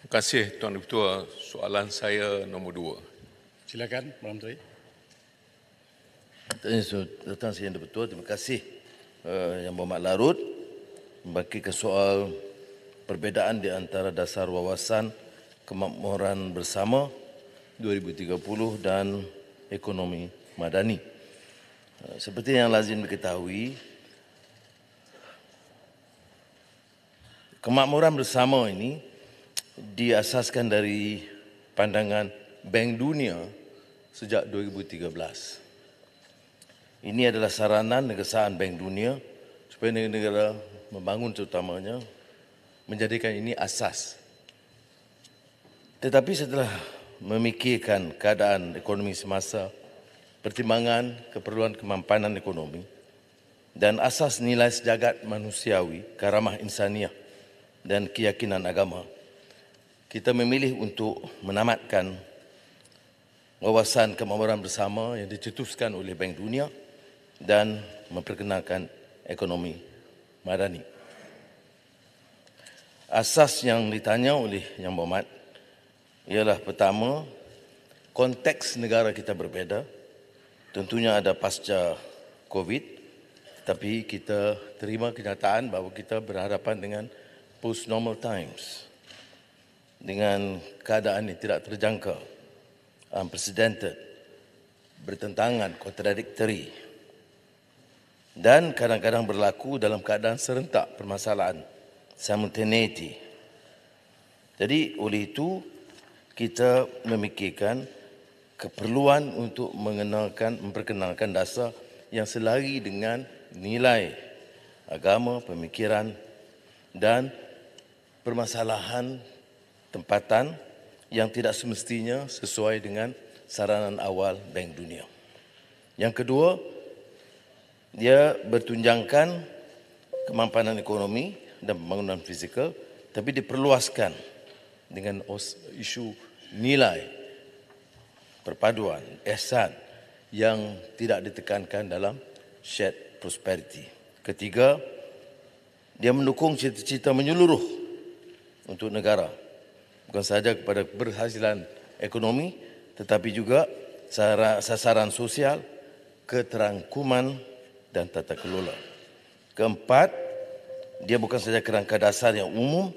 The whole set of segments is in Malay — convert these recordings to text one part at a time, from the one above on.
Terima kasih Tuan Ketua. Soalan saya nombor 2. Silakan, Pak Menteri. Datang Yang Di-Pertua, terima kasih Yang Berhormat Larut membangkitkan soal perbezaan di antara dasar wawasan kemakmuran bersama 2030 dan ekonomi madani. Seperti yang lazim diketahui, kemakmuran bersama ini diasaskan dari pandangan Bank Dunia sejak 2013. Ini adalah saranan negaraan Bank Dunia supaya negara-negara membangun terutamanya menjadikan ini asas. Tetapi setelah memikirkan keadaan ekonomi semasa, pertimbangan keperluan kemampanan ekonomi dan asas nilai sejagat manusiawi, karamah insaniah dan keyakinan agama, kita memilih untuk menamatkan wawasan kemakmuran bersama yang dicetuskan oleh Bank Dunia dan memperkenalkan ekonomi madani. Asas yang ditanya oleh Yang Berhormat ialah pertama, konteks negara kita berbeza. Tentunya ada pasca COVID, tapi kita terima kenyataan bahawa kita berhadapan dengan post-normal times. Dengan keadaan yang tidak terjangka, unprecedented, bertentangan, contradictory, dan kadang-kadang berlaku dalam keadaan serentak permasalahan, simultaneity. Jadi oleh itu, kita memikirkan keperluan untuk memperkenalkan dasar yang selari dengan nilai agama, pemikiran dan permasalahan tempatan yang tidak semestinya sesuai dengan saranan awal Bank Dunia. Yang kedua, dia bertunjangkan kemampanan ekonomi dan pembangunan fizikal, tapi diperluaskan dengan isu nilai perpaduan, ihsan yang tidak ditekankan dalam shared prosperity. Ketiga, dia mendukung cita-cita menyeluruh untuk negara, bukan sahaja kepada keberhasilan ekonomi, tetapi juga sasaran sosial, keterangkuman dan tata kelola. Keempat, dia bukan sahaja kerangka dasar yang umum,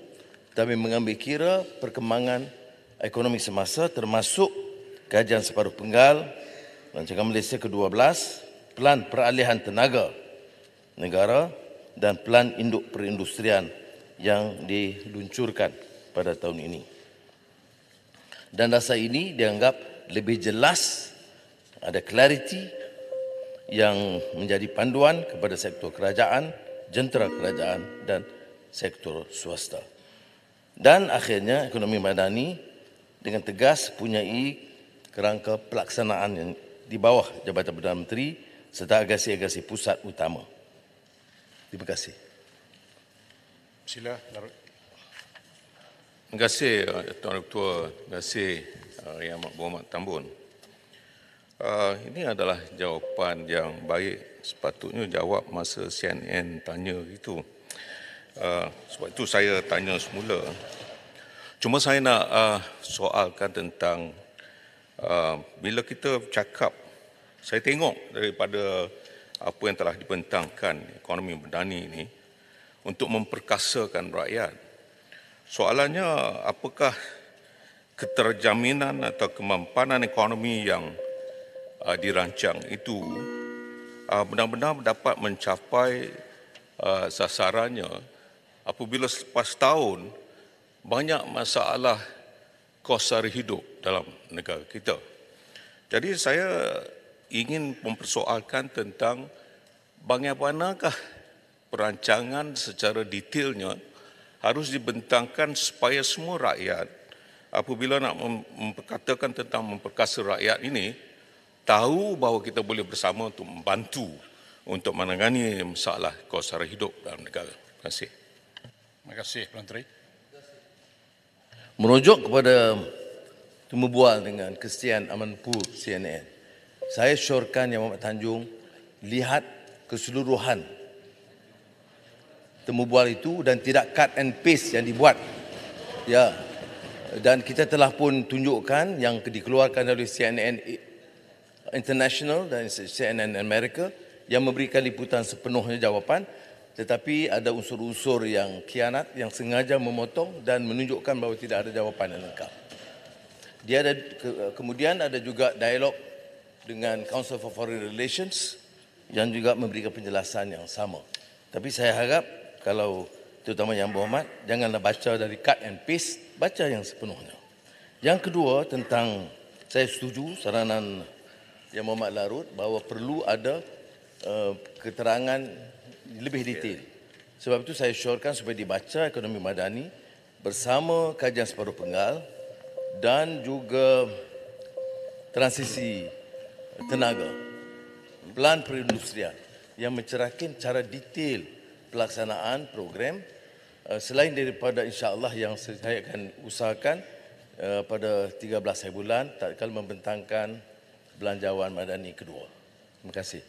tapi mengambil kira perkembangan ekonomi semasa termasuk kajian separuh penggal Rancangan Malaysia ke-12, Pelan Peralihan Tenaga Negara dan Pelan Induk Perindustrian yang diluncurkan pada tahun ini. Dan dasar ini dianggap lebih jelas, ada clarity yang menjadi panduan kepada sektor kerajaan, jentera kerajaan dan sektor swasta. Dan akhirnya ekonomi madani dengan tegas punyai kerangka pelaksanaan yang di bawah Jabatan Perdana Menteri serta agasi-agasi pusat utama. Terima kasih. Sila, Larut. Terima kasih Tuan Ketua. Terima kasih Yang Berhormat Tambun. Ini adalah jawapan yang baik. Sepatutnya jawab masa CNN tanya itu. Sebab itu saya tanya semula. Cuma saya nak soalkan tentang bila kita cakap, saya tengok daripada apa yang telah dibentangkan ekonomi madani ini untuk memperkasakan rakyat. Soalannya, apakah keterjaminan atau kemampanan ekonomi yang dirancang itu benar-benar dapat mencapai sasarannya apabila selepas tahun banyak masalah kos sara hidup dalam negara kita. Jadi saya ingin mempersoalkan tentang bagaimanakah perancangan secara detailnya harus dibentangkan supaya semua rakyat apabila nak memperkatakan tentang memperkasa rakyat ini tahu bahawa kita boleh bersama untuk membantu untuk menangani masalah kos sara hidup dalam negara. Terima kasih. Terima kasih, Pak Menteri. Merujuk kepada temu bual dengan Christian Amanpour CNN, saya syorkan Yang Berhormat Tanjung lihat keseluruhan temu bual itu dan tidak cut and paste yang dibuat. Ya, Dan kita telah pun tunjukkan yang dikeluarkan oleh CNN International dan CNN Amerika yang memberikan liputan sepenuhnya jawapan, tetapi ada unsur-unsur yang khianat yang sengaja memotong dan menunjukkan bahawa tidak ada jawapan yang lengkap. Kemudian ada juga dialog dengan Council for Foreign Relations yang juga memberikan penjelasan yang sama. Tapi saya harap kalau terutama Yang Berhormat, janganlah baca dari cut and paste, baca yang sepenuhnya. Yang kedua, tentang saya setuju saranan Yang Berhormat Larut bahawa perlu ada keterangan lebih detail. Sebab itu saya syorkan supaya dibaca ekonomi madani bersama kajian separuh penggal dan juga transisi tenaga, pelan perindustrian yang mencerahkan cara detail pelaksanaan program. Selain daripada insya-Allah yang saya akan usahakan pada 13 hari bulan tatkala membentangkan belanjawan madani kedua. Terima kasih.